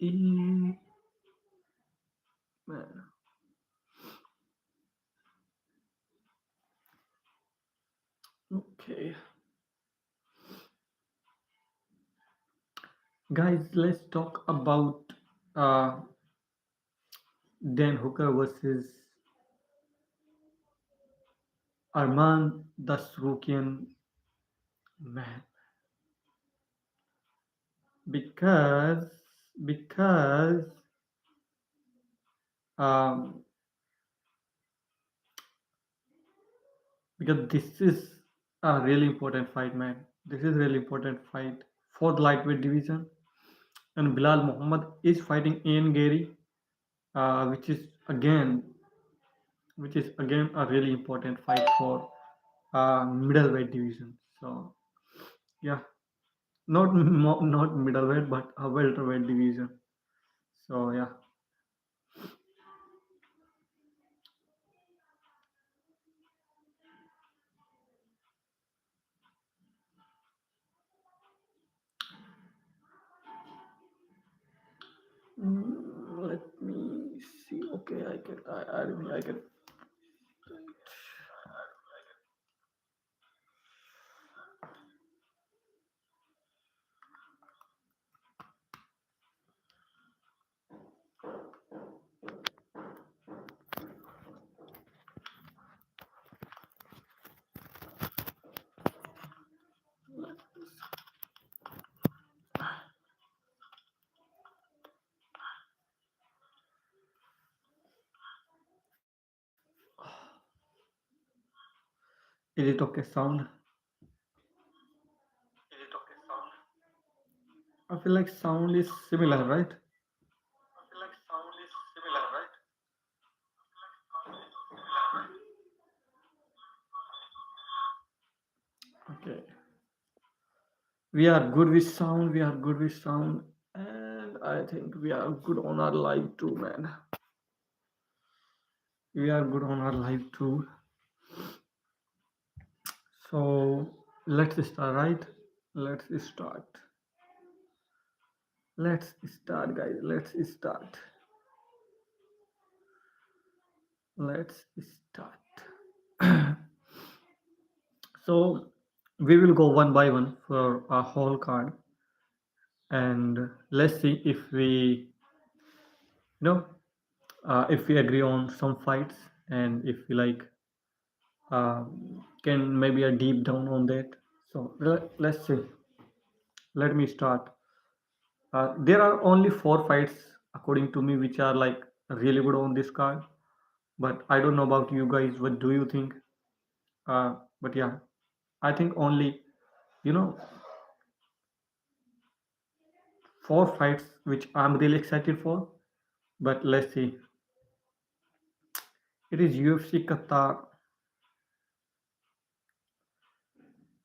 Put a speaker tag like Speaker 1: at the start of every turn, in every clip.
Speaker 1: man. Okay, guys, let's talk about uh, Dan Hooker versus Armaan Tsarukyan, man. Because because um, because this is a really important fight, man. This is really important fight for the lightweight division, and Bilal Muhammad is fighting Ian Gary, uh, which is again which is again a really important fight for middleweight division. So yeah, not middleweight, but a welterweight division. So yeah, let me see. Okay, I can. Is it okay? Sound? I feel like sound is similar, right? Okay. We are good with sound. We are good with sound, and I think we are good on our live too, man. We are good on our live too. So let's start, right? Let's start. Let's start, guys. Let's start. Let's start. So we will go one by one for our whole card, and let's see if we, you know, if we agree on some fights, and if we like can maybe a deep down on that. So let's see. Let me start. There are only four fights according to me which are like really good on this card, but I don't know about you guys. What do you think? But yeah, I think only, you know, four fights which I'm really excited for. But let's see. It is UFC Qatar.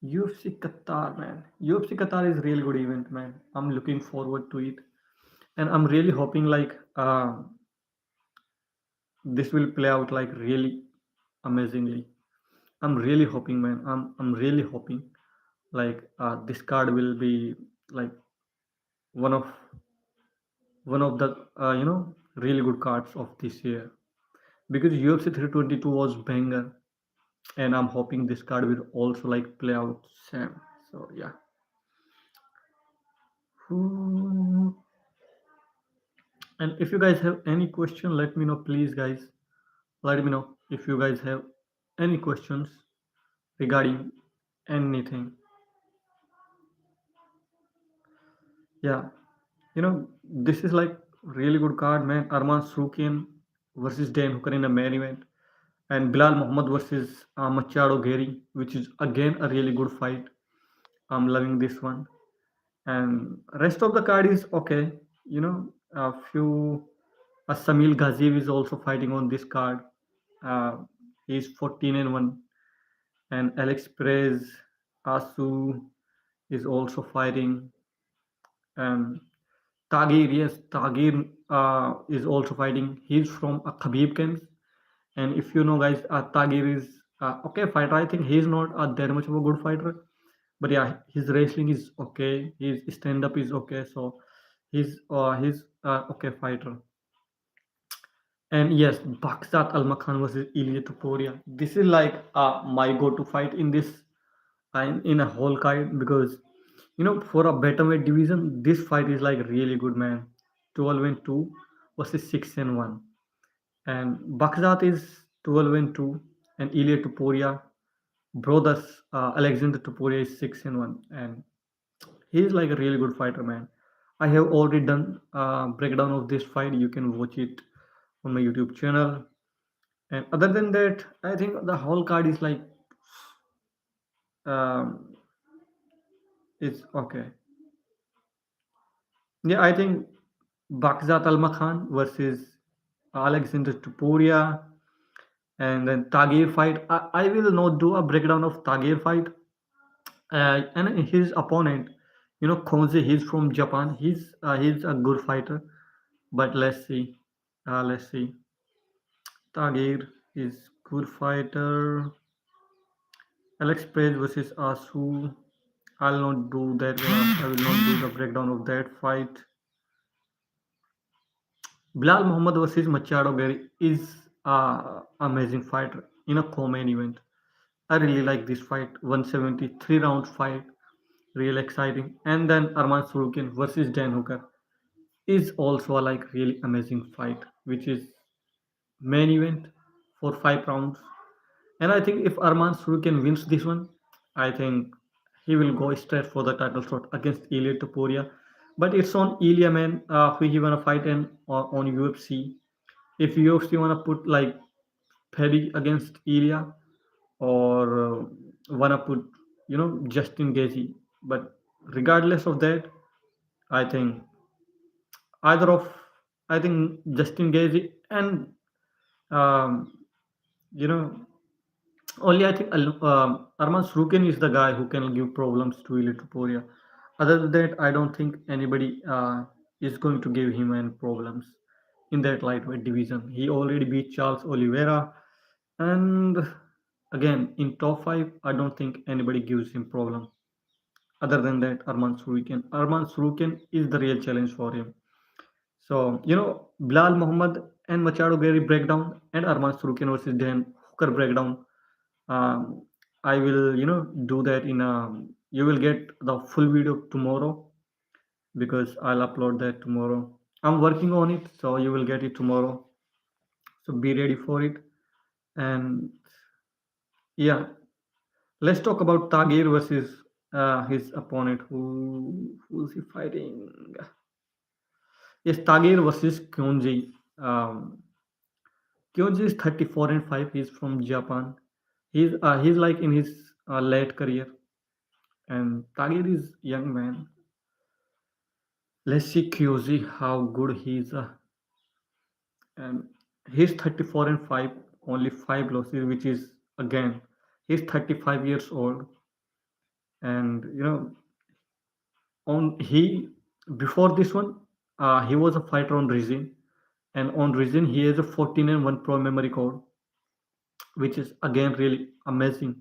Speaker 1: UFC Qatar, man. UFC Qatar is really good event, man. I'm looking forward to it, and I'm really hoping like this will play out like really amazingly. I'm really hoping, man. I'm really hoping like this card will be like one of the really good cards of this year, because UFC 322 was banger, and I'm hoping this card will also like play out same. So yeah. Hmm. And if you guys have any question, let me know, please, guys. Let me know if you guys have any questions regarding anything. Yeah, this is like really good card, man. Arman Tsarukyan versus Dan Hooker in a main event, and Bilal Muhammad versus Machado Gary, which is again a really good fight. I'm loving this one, and rest of the card is okay. A few. Samil Ghaziev is also fighting on this card. Uh, he's 14-1, and Alex Perez Asu is also fighting. And Tagir, yes, Tagir is also fighting. He's from Khabib camps, and if you know, guys, Tagir is okay fighter. I think he's not that much of a good fighter, but yeah, his wrestling is okay. His stand up is okay. So he's okay fighter. And yes, Baksat Almakhan versus Ilya Tuporia. This is like my go-to fight in this in a whole card because for a betterweight division, this fight is like really good, man. 12 and 2 versus 6 and 1. And Baksat is 12 and 2, and Ilya Tuporia, brothers Alexander Tuporia is 6 and 1, and he is like a really good fighter, man. I have already done a breakdown of this fight. You can watch it on my YouTube channel. And other than that, I think the whole card is like um, it's okay. Yeah, I think Bakzat Almakhan versus Alexander Tuporia and then Tagir fight. I will not do a breakdown of Tagir fight. And his opponent, Konze, he's from Japan. He's a good fighter. But let's see. Let's see. Tagir is good fighter. Alex Page versus Asu. I'll not do that. I will not do the breakdown of that fight. Bilal Muhammad versus Machado Gary is a amazing fighter in a co-main event. I really like this fight. 173 round fight, real exciting. And then Armaan Tsarukyan versus Dan Hooker is also a like really amazing fight, which is main event for 5 rounds. And I think if Arman Tsarukyan wins this one, I think he will go straight for the title shot against Ilya Topuria. But it's on Ilya, man, who he wanna fight in on UFC. If UFC wanna put like Paddy against Ilya or wanna put Justin Gaethje, but regardless of that, I think either of I think Justin Gaethje and um, you know only I think Arman Sruken is the guy who can give problems to Ilituporia. Other than that, I don't think anybody is going to give him any problems in that lightweight division. He already beat Charles Oliveira, and again in top five, I don't think anybody gives him problem. Other than that, Arman Sruken is the real challenge for him. So Bilal Muhammad and Machado Gary breakdown and Arman Sruken versus Dan Hooker breakdown. um, I will do that in a you will get the full video tomorrow because I'll upload that tomorrow. I'm working on it, so you will get it tomorrow, so be ready for it. And yeah, let's talk about Tagir versus his opponent. Who's he fighting? Yes, Tagir versus Kyunji. Kyunji is 34 and 5. He's from Japan. He's like in his late career, and Tagir is young man. Let's see QZ how good he is. And he's 34 and 5, only 5 losses, which is again he's 35 years old. And on he before this one, he was a fighter on Rizin, and on Rizin he has a 14 and 1 pro memory record, which is again really amazing,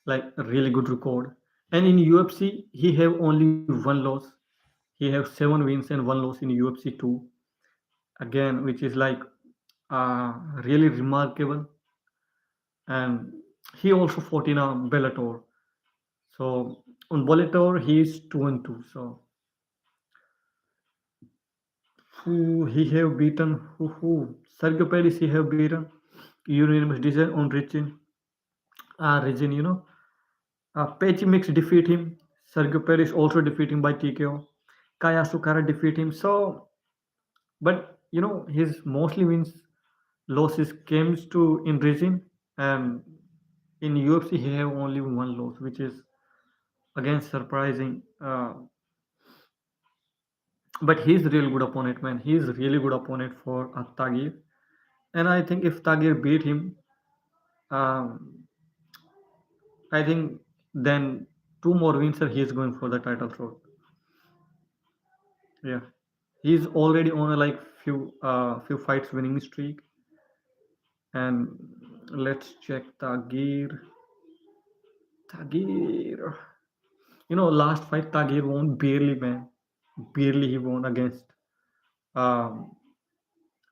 Speaker 1: like a really good record. And in UFC he have only one loss. He have 7 wins and 1 loss in UFC 2, again, which is like really remarkable. And he also fought in a Bellator. So on Bellator, he is 2 and 2. So who he have beaten? Who? Sergio Pettis he have beaten. Unanimous decision on Richin. Region, Pech Mix defeat him. Sergio Pettis also defeat him by TKO. Kaya Sukara defeat him. So, but his mostly wins losses came to in Rizin, and in UFC he have only one loss, which is again surprising. But he's a real good opponent, man. He's a really good opponent for Tagir, and I think if Tagir beat him, um, I think then 2 more wins and he's going for the title shot. Yeah, he's already on a like few fights winning streak, and let's check Tagir. Tagir. Last fight Tagir won barely, man. Barely he won against um,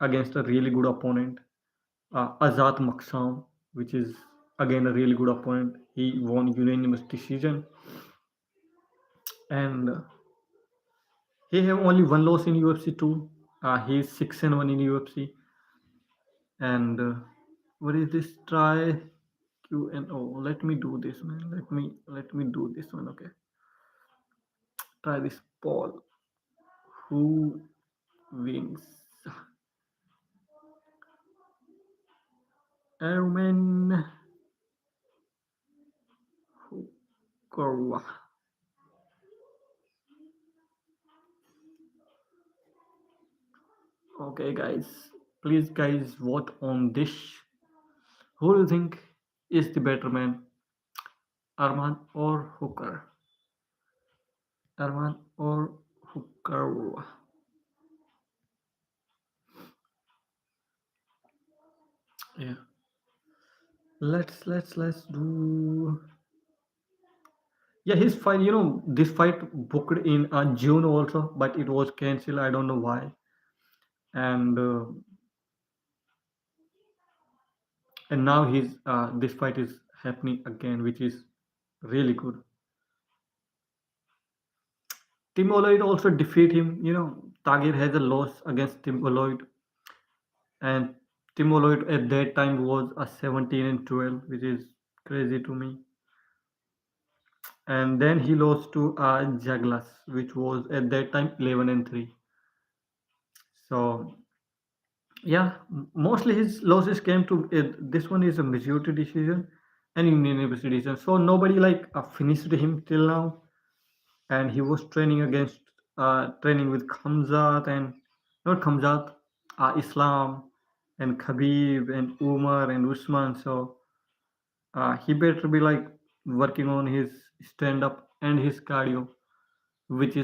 Speaker 1: against a really good opponent, Azat Maksam, which is again a really good opponent. He won unanimous decision, and he have only one loss in UFC too. He is 6-1 in UFC, and what is this? Try QNO. Let me do this, man. Let me do this one. Okay, try this poll. Who wins? Arman Korwa. Okay, guys. Please, guys, vote on this. Who do you think is the better man, Arman or Hooker? Arman or Hooker? Yeah. Let's do. Yeah, his fight. This fight booked in June also, but it was cancelled. I don't know why. And now his this fight is happening again, which is really good. Tim Lloyd also defeat him. Tagir has a loss against Tim Lloyd, and Tim Lloyd at that time was a 17-12, which is crazy to me. And then he lost to Jaglas, which was at that time 11-3. So yeah, mostly his losses came to this one is a majority decision and unanimous decision. So nobody like finished him till now, and he was training with Khamzat and not Khamzat, Islam and Khabib and Umar and Usman. So he better be like working on his stand up and his cardio, which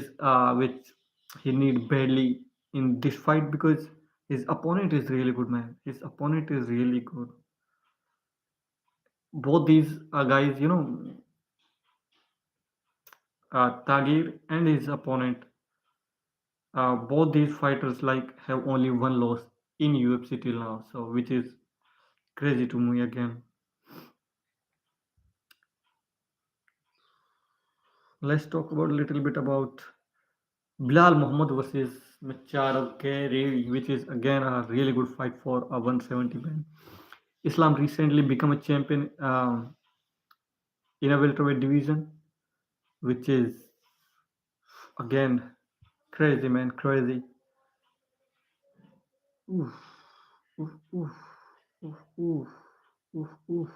Speaker 1: he need badly in this fight because his opponent is really good, man. His opponent is really good. Both these guys, Tagir and his opponent, both these fighters like have only one loss in UFC till now, so which is crazy to me again. Let's talk about a little bit about Bilal Muhammad versus Machado Gary, which is again a really good fight for a 170 man. Islam recently become a champion in a welterweight division, which is again crazy, man, crazy. Oof, oof, oof, oof, oof, oof, oof.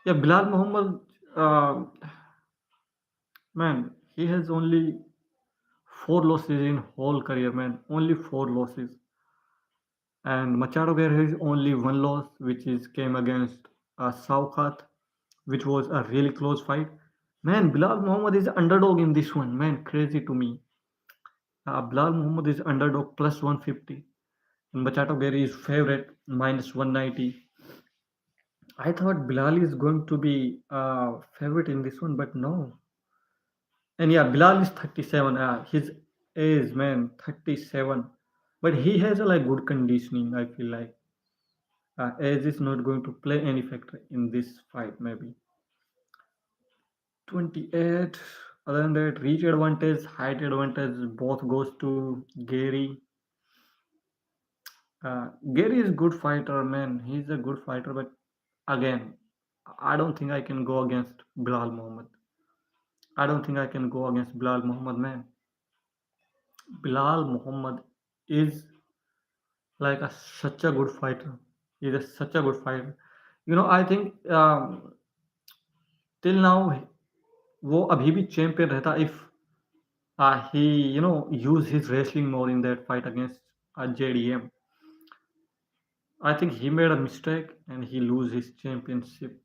Speaker 1: Yeah, Bilal Muhammad, uh, man, he has only four losses in whole career, man. Only four losses. And Machado Guerrero has only one loss, which is came against Saukat, which was a really close fight. Man, Bilal Muhammad is underdog in this one. Man, crazy to me. Bilal Muhammad is underdog plus 150. And Machado Guerrero is favorite minus 190. I thought Bilal is going to be favorite in this one, but no. And yeah, Bilal is 37. His age, man, 37. But he has a like good conditioning. I feel like age is not going to play any factor in this fight. Maybe 28. Other than that, reach advantage, height advantage, both goes to Gary. Gary is good fighter, man. He's a good fighter, but again, I don't think I can go against Bilal Muhammad. I don't think I can go against Bilal Muhammad, man. Bilal Muhammad is like such a good fighter. He's such a good fighter. I think till now वो अभी भी champion रहता if he use his wrestling more in that fight against JDM. I think he made a mistake and he lose his championship.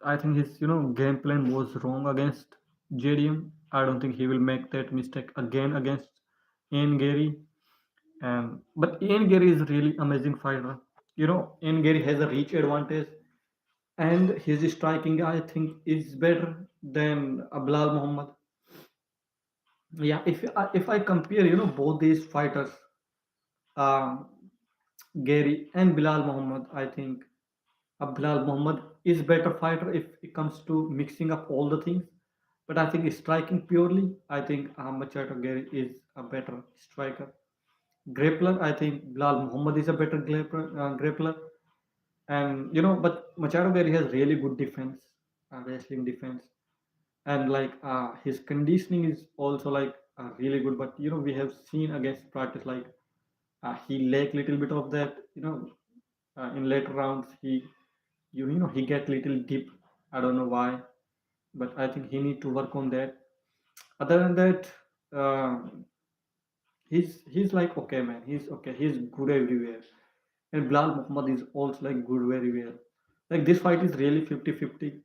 Speaker 1: I think his game plan was wrong against JDM. I don't think he will make that mistake again against Ian Gary. And but Ian Gary is really amazing fighter. Ian Gary has a reach advantage and his striking I think is better than Bilal Muhammad. Yeah, if I compare both these fighters, um, Gary and Bilal Muhammad, I think Bilal Muhammad is better fighter if it comes to mixing up all the things. But I think striking purely, I think Machado Gary is a better striker. Grappler, I think Bilal Muhammad is a better grappler. And but Machado Gary has really good defense, wrestling defense, and like his conditioning is also like really good. But we have seen against practice like he lack little bit of that. In later rounds he get little deep. I don't know why, but I think he need to work on that. Other than that, um, he's like okay man. He's okay. He's good everywhere. And Bilal Muhammad is also like good very well. Like this fight is really 50-50.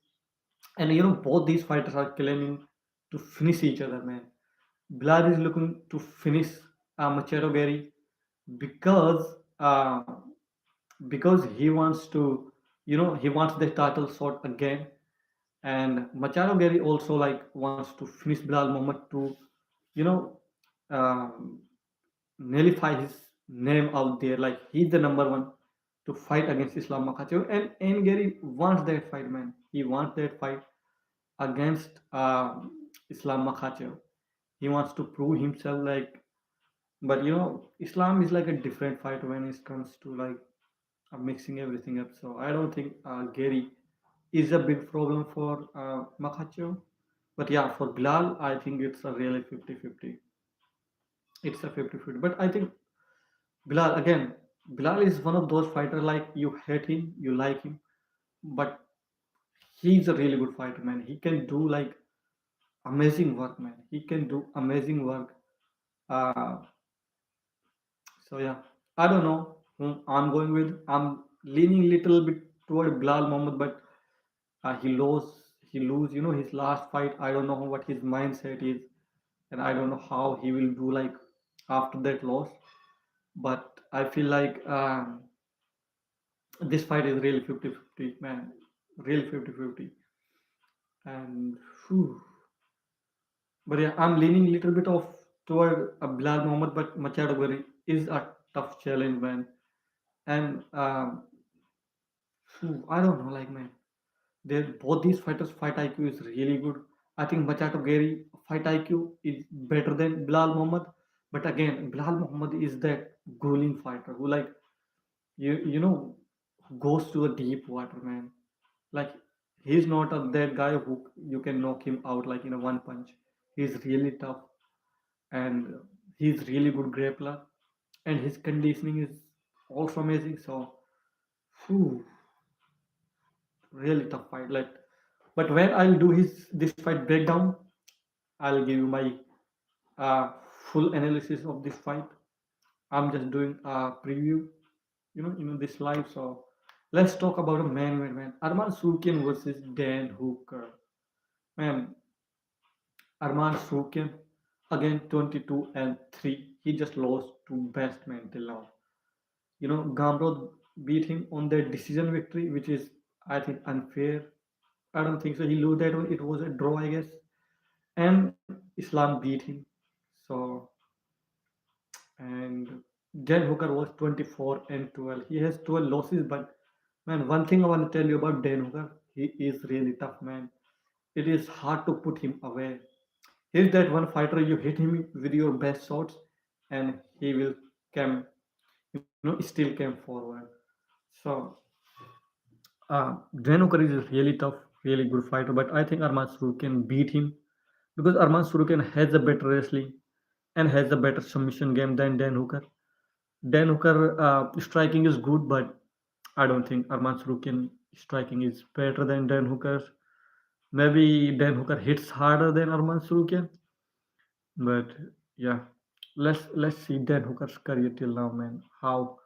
Speaker 1: And both these fighters are claiming to finish each other, man. Bilal is looking to finish Machado Gary because uh, because he wants to, he wants the title shot again. And Machado Gary also like wants to finish Bilal Muhammad to, you know, um, nullify his name out there. Like he's the number one to fight against Islam Makhachev, and Gary wants that fight, man. He wants that fight against Islam Makhachev. He wants to prove himself, like, but Islam is like a different fight when it comes to like mixing everything up. So I don't think Gary is a big problem for Makhachev. But yeah, for Bilal, I think it's a really 50-50. It's a 50-50. But I think Bilal, again, Bilal is one of those fighters like you hate him, you like him, but he's a really good fighter, man. He can do like amazing work, man. He can do amazing work. Uh, so yeah, I don't know whom I'm going with. I'm leaning little bit toward Bilal Mohammed, but he lost. He lose. His last fight. I don't know what his mindset is, and I don't know how he will do like after that loss. But I feel like this fight is really 50-50, man. Really 50-50. And whew. But yeah, I'm leaning a little bit off toward Bilal Muhammad, but Machado Guri is a tough challenge, man. And I don't know, like man, they both these fighters fight IQ is really good. I think Machado Gary fight IQ is better than Bilal Muhammad, but again, Bilal Muhammad is that grueling fighter who like who goes to the deep water, man. Like he's not that guy who you can knock him out like in a one punch. He's really tough, and he's really good grappler, and his conditioning is also amazing. So, whew, really tough fight. Like, but when I'll do his this fight breakdown, I'll give you my uh, full analysis of this fight. I'm just doing a preview, this live. So let's talk about a man, man. Arman Tsarukyan versus Dan Hooker. Man, Arman Tsarukyan again 22 and 3. He just lost to best man till now. Gamrot beat him on the decision victory, which is I think unfair. I don't think so. He lose that one. It was a draw, I guess. And Islam beat him. So and Dan Hooker was 24 and 12. He has 12 losses, but man, one thing I want to tell you about Dan Hooker, he is really tough, man. It is hard to put him away. He's that one fighter you hit him with your best shots, and he will come, still came forward. So Dan Hooker is really tough, really good fighter, but I think Arman can beat him because Arman Tsarukyan has a better wrestling and has a better submission game than Dan Hooker. Dan Hooker striking is good, but I don't think Arman Tsarukyan striking is better than Dan Hooker's. Maybe Dan Hooker hits harder than Arman Tsarukyan, but yeah, let's see Dan Hooker's career till now, man. How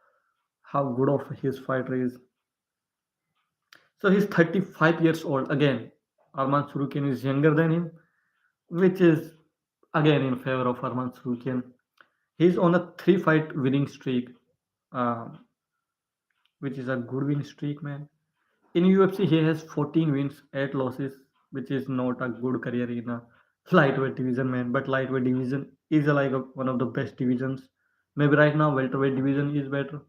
Speaker 1: good of his fighter is. So he's 35 years old. Again, Arman Tsarukyan is younger than him, which is again in favor of Arman Tsarukyan. He's on a three-fight winning streak, uh, which is a good win streak, man. In UFC, he has 14 wins, 8 losses, which is not a good career in a lightweight division, man. But lightweight division is one of the best divisions. Maybe right now welterweight division is better.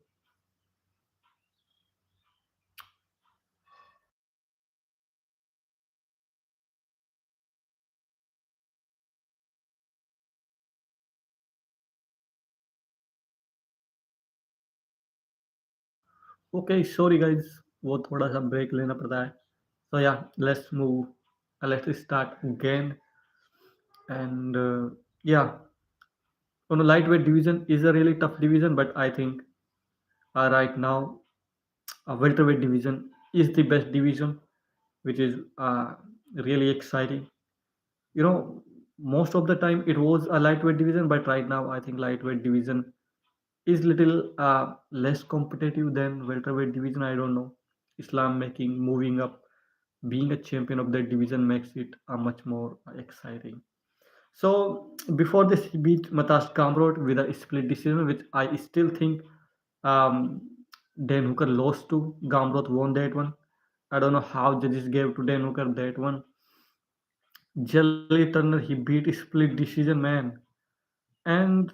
Speaker 1: Okay, sorry guys, वो थोड़ा सा break लेना पड़ता है. So yeah, let's move. Let's start again. And yeah, on a lightweight division is a really tough division, but I think right now a welterweight division is the best division, which is really exciting. You know, most of the time it was a lightweight division, but right now I think lightweight division is little less competitive than welterweight division. I don't know. Islam making moving up, being a champion of that division makes it much more exciting. So before this, he beat Matas Kamrot with a split decision, which I still think um, Dan Hooker lost to. Gamrot won that one. I don't know how judges gave to Dan Hooker that one. Jelly Turner, he beat split decision, man. And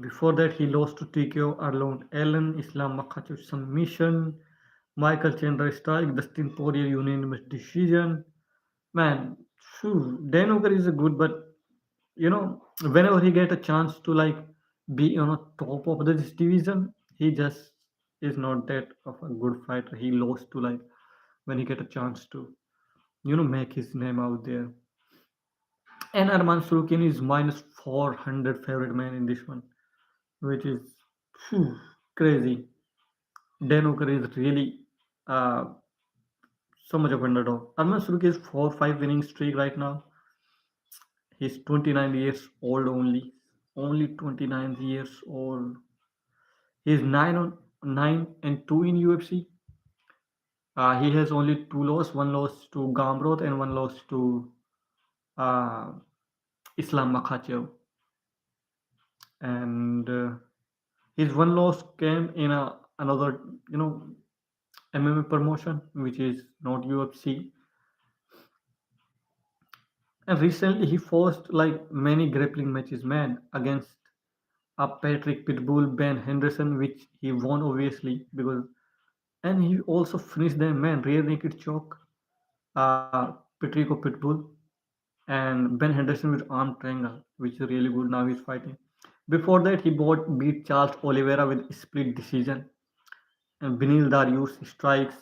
Speaker 1: before that, he lost to TKO Arlon Allen, Islam Makhachev submission, Michael Chandler strike, Dustin Poirier unanimous decision. Man, phew, Dan Hooker is a good, but whenever he get a chance to be on a top of this division, he just is not that of a good fighter. He lost to when he get a chance to make his name out there. And Arman Tsarukyan is minus 400 favorite man in this one, which is phew, crazy. Dan Hooker is really uh, so much of underdog. Arman Tsarukyan is 4-5 winning streak right now. He's 29 years old only 29 years old. He's 9 and 2 in UFC. He has only two losses, one loss to Gamrot and one loss to uh, Islam Makhachev. And his one loss came in another, MMA promotion, which is not UFC. And recently he forced many grappling matches, man, against Patrick Pitbull, Ben Henderson, which he won obviously because, and he also finished them, man, rear naked choke, Patrico Pitbull, and Ben Henderson with arm triangle, which is really good. Now he's fighting. Before that, he beat Charles Oliveira with split decision, and Vinil Darius strikes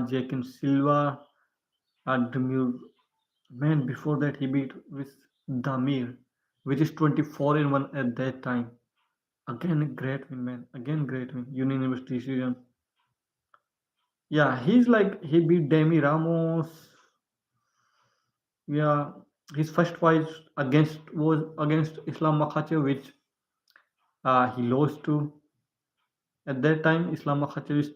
Speaker 1: Jakin Silva, Demir. Man, before that, he beat with Damir, which is 24 in 1 at that time. Again, a great win, man. Again, great win. Unanimous decision. Yeah, he beat Demi Ramos. Yeah, his first fight was against Islam Makhachev, which he lost to. At that time, Islam Makhachev is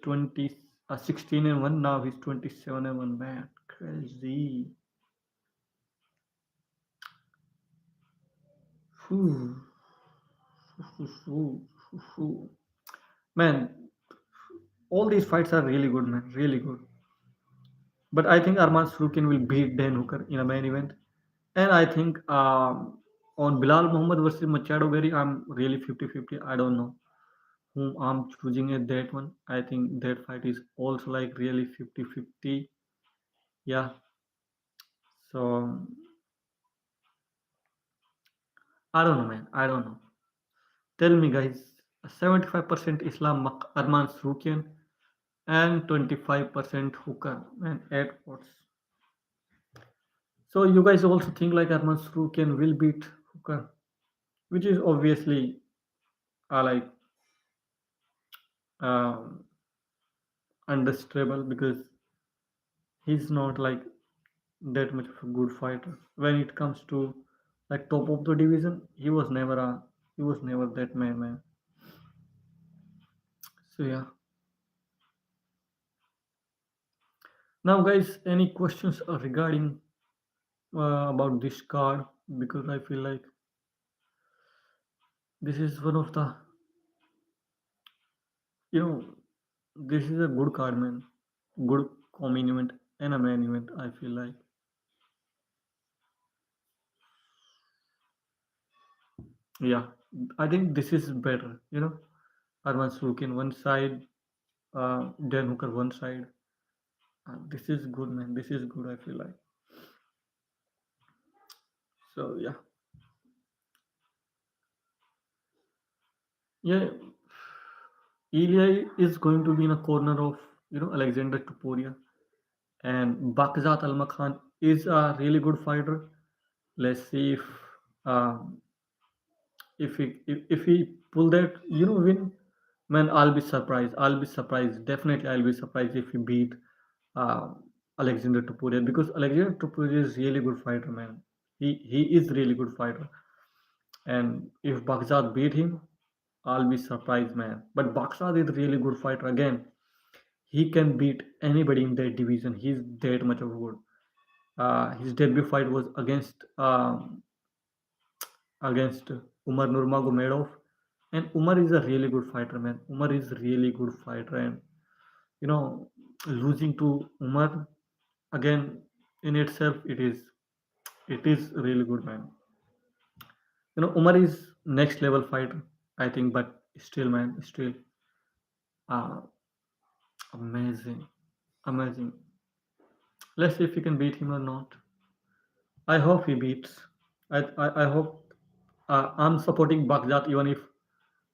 Speaker 1: 16 and 1. Now he's 27 and 1. Man, crazy. Phew, phew, phew. Man, all these fights are really good, man. Really good. But I think Arman Tsarukyan will beat Dan Hooker in a main event. And I think on Bilal Muhammad versus Machado Berry, I'm really 50-50. I don't know whom I'm choosing at that one. I think that fight is also really 50-50. Yeah. So I don't know, man. I don't know. Tell me, guys. 75% Islam Arman Tsarukyan and 25% Hooker and 8 votes. So you guys also think Arman Tsarukyan will beat Hooker, which is obviously like um, understandable because he's not that much of a good fighter. When it comes to top of the division, he was never that man. So yeah. Now guys, any questions regarding about this card? Because I feel like this is one of the you know This is a good card, man. Good common event and a main event. I feel like, yeah, I think this is better. Arman Tsarukyan one side, Dan Hooker one side. This is good, man. This is good. I feel like. So yeah, yeah. Eli is going to be in a corner of Alexander Tuporia, and Bakzat Almakhan is a really good fighter. Let's see um, if he pull that win, man, I'll be surprised. I'll be surprised. Definitely, I'll be surprised if he beat uh, Alexander Tuporia, because Alexander Tuporia is really good fighter, man. He is really good fighter, and if Baghdad beat him, I'll be surprised, man. But Baghdad is a really good fighter again. He can beat anybody in that division. He's that much of good. His debut fight was against Umar Nurmagomedov, and Umar is a really good fighter, man. Umar is really good fighter, and you know, losing to Umar again in itself, it is really good, man. Umar is next level fighter, I think, but still, man, still uh, amazing, amazing. Let's see if he can beat him or not. I hope he beats. I hope. I'm supporting Baghdad even if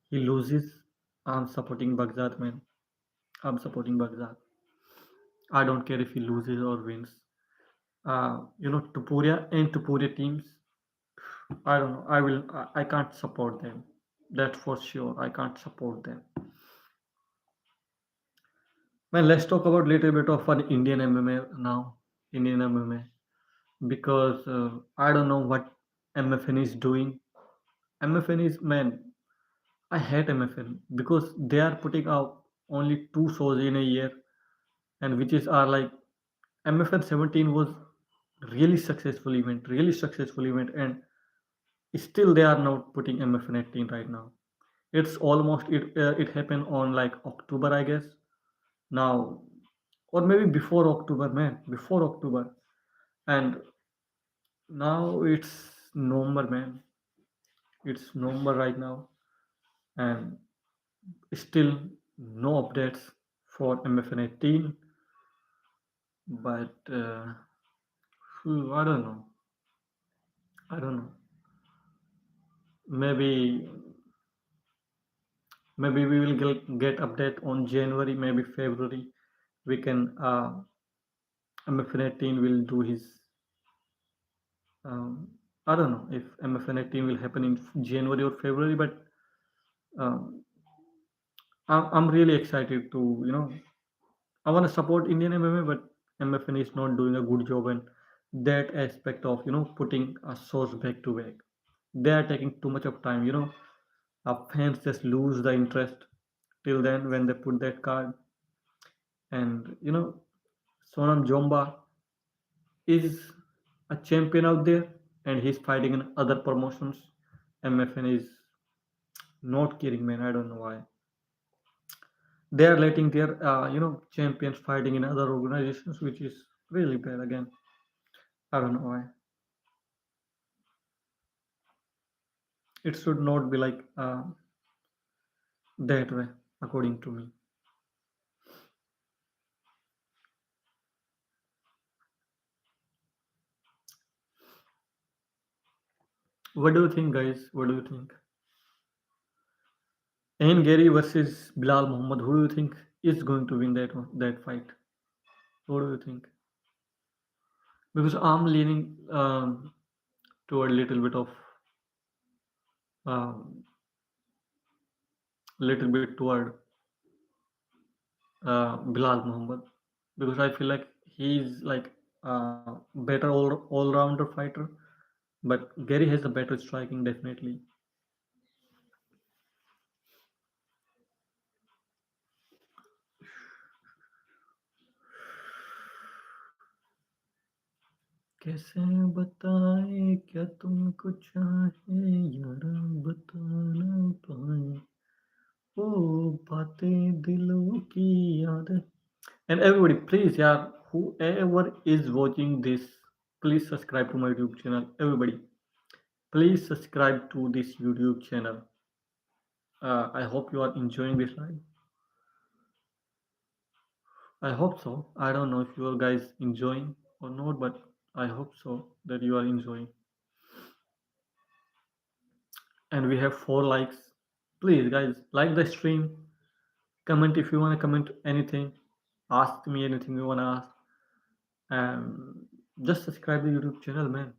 Speaker 1: he loses. I'm supporting Baghdad, man. I'm supporting Baghdad. I don't care if he loses or wins. Tupuria and Tupuria teams. I don't know. I can't support them. That's for sure. I can't support them. Man, let's talk about little bit of an Indian MMA now. Indian MMA, because I don't know what MFN is doing. MFN is, man. I hate MFN because they are putting out only two shows in a year, and which is are like MFN 17 was really successful event, and still they are not putting MFN 18 right now. It's almost it happened on like October, I guess. Now, or maybe before October, man, before October, and now it's November, man. It's November right now, and still no updates for MFN 18. But I don't know. I don't know. Maybe maybe we will get update on January, maybe February. We can MFN 18 will do his. Um, I don't know if MFN 18 will happen in January or February, but um, I'm really excited to I want to support Indian MMA, but MFN is not doing a good job, and that aspect of putting a source back to back. They are taking too much of time. Our fans just lose the interest till then when they put that card. And Sonam Jomba is a champion out there, and he's fighting in other promotions. MFN is not caring, man. I don't know why they are letting their champions fighting in other organizations, which is really bad. Again, I don't know why. It should not be like that way, according to me. What do you think, guys? What do you think? And Gary versus Bilal Muhammad, who do you think is going to win that fight? What do you think? Because I'm leaning toward a um, little bit toward Bilal Muhammad, because I feel like he's like a better all rounder fighter, but Gary has a better striking definitely. कैसे बताए क्या तुमको चाहे यारा बता ना पाए ओ बातें दिलों की यादें. And everybody, please, yeah, whoever is watching this, please subscribe to my YouTube channel. Everybody, please subscribe to this YouTube channel. I hope you are enjoying this live. I hope so. I don't know if you are guys enjoying or not, but I hope so that you are enjoying. And we have 4 likes. Please, guys, like the stream. Comment if you want to comment anything. Ask me anything you want to ask. And just subscribe the YouTube channel, man.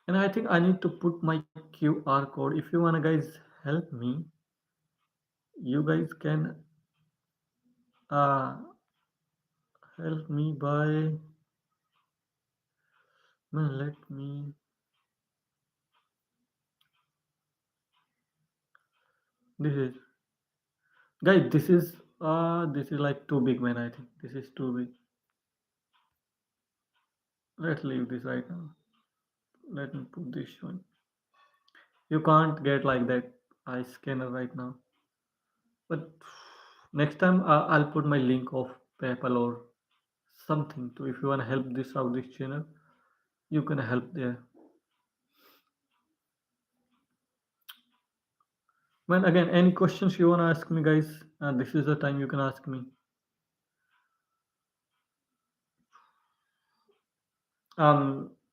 Speaker 1: And I think I need to put my QR code. If you wanna guys help me, you guys can uh, help me by, man, let me, this is, guys, this is like too big, man. I think this is too big. Let's leave this right now. Let me put this one. You can't get like that eye scanner right now. But next time I'll put my link of PayPal or something to, if you wanna help this out this channel, you can help there. Man, again, any questions you wanna ask me, guys? This is the time you can ask me.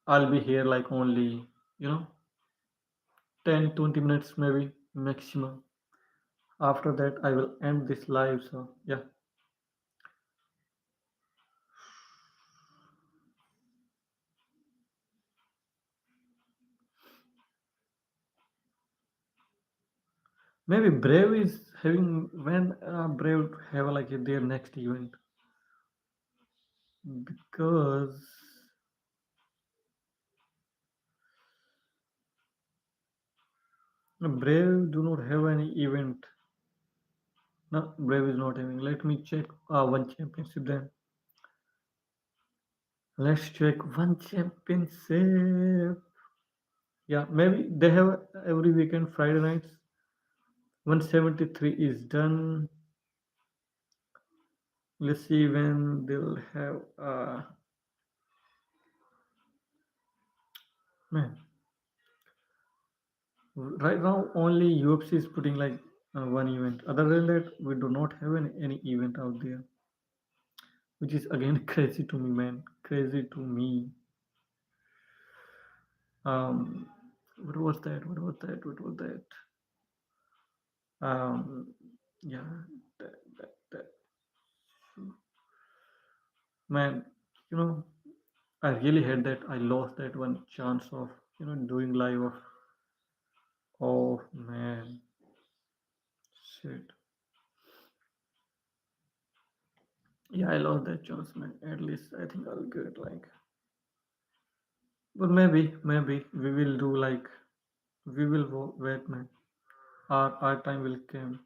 Speaker 1: I'll be here like only, you know, 10-20 minutes maybe maximum. After that, I will end this live. So yeah, maybe Brave is having, when Brave have like their next event, because Brave do not have any event. No, Brave is not having. Let me check one championship then. Let's check one championship. Yeah, maybe they have every weekend Friday nights. 173 is done. Let's see when they'll have. Man, right now only UFC is putting like one event. Other than that, we do not have any event out there, which is again crazy to me, man. Crazy to me. Um, what was that? What was that? What was that? Um, yeah, that. Man, you know, I really had that. I lost that one chance of, doing live of. Oh man, shit. Yeah, I lost that chance, man. At least I think I'll get like, but maybe we will do like, we will wait, man. Our time will come.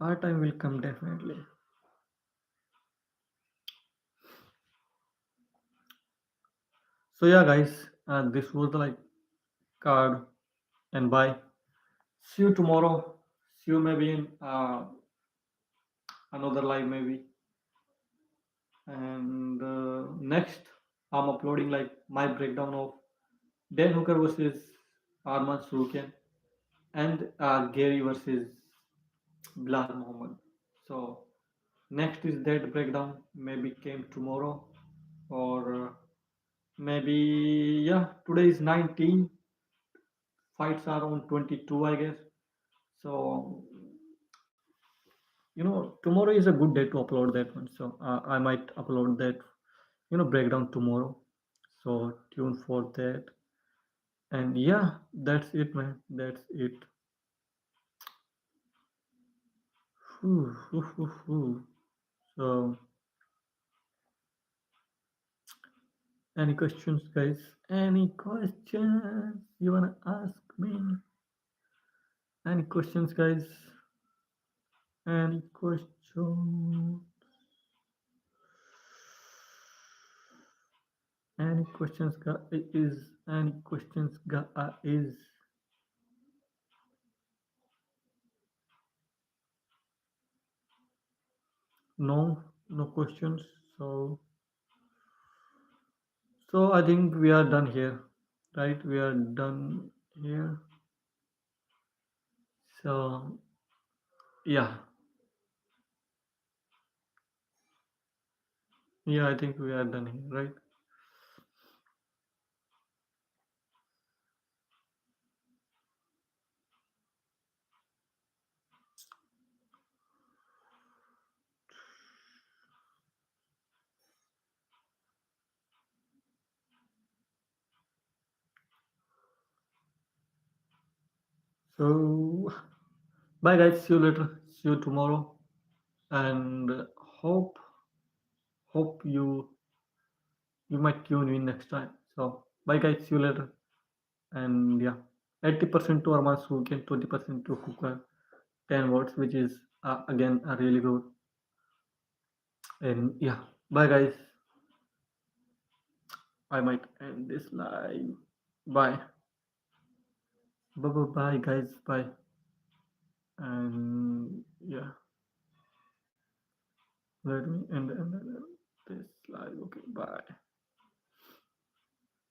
Speaker 1: Our time will come definitely. So yeah, guys, this was the like card, and bye. See you tomorrow. See you maybe in another live maybe. And next, I'm uploading like my breakdown of Dan Hooker versus Armaan Tsarukyan and Gary versus Bilal Muhammad. So next is that breakdown. Maybe came tomorrow, or maybe, yeah. Today is 19. Fights are on 22, I guess. So tomorrow is a good day to upload that one. So I might upload that breakdown tomorrow. So tune for that. And yeah, that's it, man. That's it. Whew, whew, whew, whew. So, any questions, guys? Any questions you wanna ask me? Any questions, guys? Any questions? Any questions, guys? Any questions, guys? No, no questions. So I think we are done here, right? We are done here. So yeah, yeah, I think we are done here, right? So bye guys, see you later. See you tomorrow, and hope hope you might tune in next time. So bye guys, see you later. And yeah, 80% to Arman Tsarukyan, 20% to Hooker, 10 words, which is again a really good. And yeah, bye guys. I might end this live. Bye. Bye bye bye guys. Bye. And yeah, let me end.